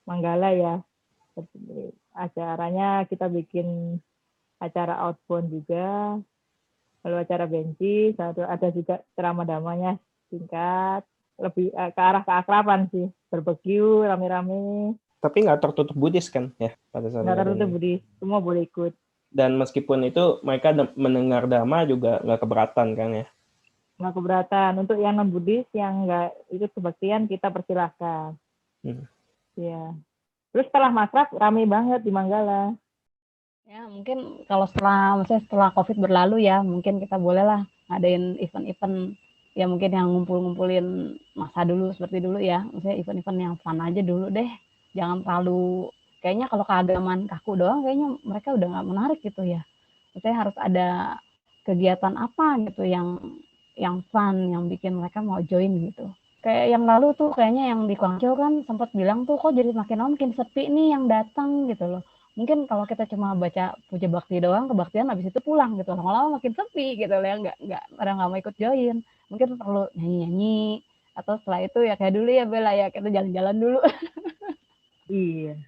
Manggala ya. Acaranya kita bikin acara outbound juga, lalu acara benci, ada juga ceramah damanya singkat, lebih ke arah keakraban sih, barbecue rame-rame. Tapi nggak tertutup Buddhis kan ya pada saat Nggak ini. tertutup Budi, semua boleh ikut. Dan meskipun itu mereka mendengar dhamma juga nggak keberatan kan ya. Nggak keberatan. Untuk yang non Buddhis yang nggak ikut kebaktian kita persilahkan. Ya. Terus setelah makrab rame banget di Manggala. Ya, mungkin kalau setelah COVID berlalu ya, mungkin kita bolehlah ngadain event-event ya mungkin yang ngumpulin masa dulu seperti dulu ya. Maksudnya event-event yang fun aja dulu deh. Jangan terlalu, kayaknya kalau keagamaan kaku doang kayaknya mereka udah nggak menarik gitu ya. Maksudnya harus ada kegiatan apa gitu yang fun, yang bikin mereka mau join gitu. Kayak yang lalu tuh kayaknya yang di Guangzhou kan sempat bilang tuh kok jadi makin sepi nih yang datang gitu loh. Mungkin kalau kita cuma baca puja bakti doang, kebaktian habis itu pulang gitu. Lama-lama makin sepi gitu loh ya, nggak mau ikut join. Mungkin perlu nyanyi-nyanyi atau setelah itu ya kayak dulu ya Bella ya, kita jalan-jalan dulu. Iya.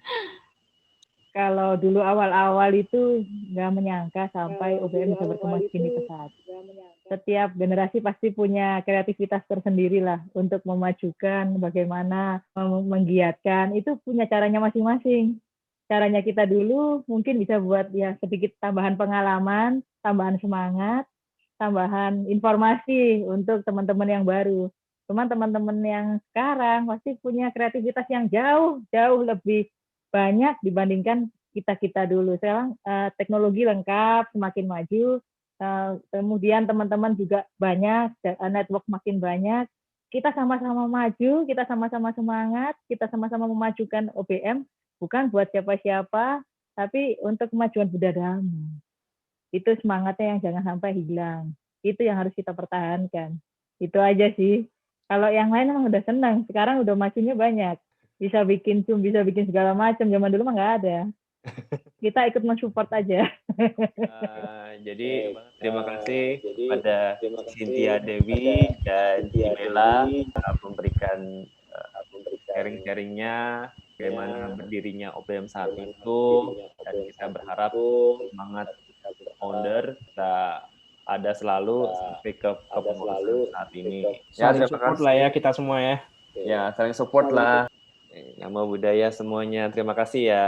Kalau dulu awal-awal itu nggak menyangka sampai UBM bisa berkembang segini pesat. Setiap generasi pasti punya kreativitas tersendiri lah untuk memajukan, bagaimana menggiatkan. Itu punya caranya masing-masing. Caranya kita dulu mungkin bisa buat ya sedikit tambahan pengalaman, tambahan semangat, tambahan informasi untuk teman-teman yang baru. Cuman teman-teman yang sekarang pasti punya kreativitas yang jauh lebih banyak dibandingkan kita dulu. Sekarang teknologi lengkap, semakin maju, kemudian teman-teman juga banyak, network makin banyak. Kita sama-sama maju, kita sama-sama semangat, kita sama-sama memajukan OBM, bukan buat siapa-siapa, tapi untuk kemajuan Buddha Dhamma. Itu semangatnya yang jangan sampai hilang. Itu yang harus kita pertahankan. Itu aja sih. Kalau yang lain emang udah senang. Sekarang udah majunya banyak. Bisa bikin Zoom, bisa bikin segala macam. Zaman dulu mah nggak ada. Kita ikut mensupport aja. Jadi terima kasih kepada Cynthia Dewi dan Imela memberikan sharing-sharingnya bagaimana berdirinya OBM saat itu, dan kita berharap semangat founder kita ada selalu sampai ke kepengurusan saat ini. Ya, Saling support lah ya kita semua ya. Ya, saling support lah. Nama budaya semuanya. Terima kasih ya.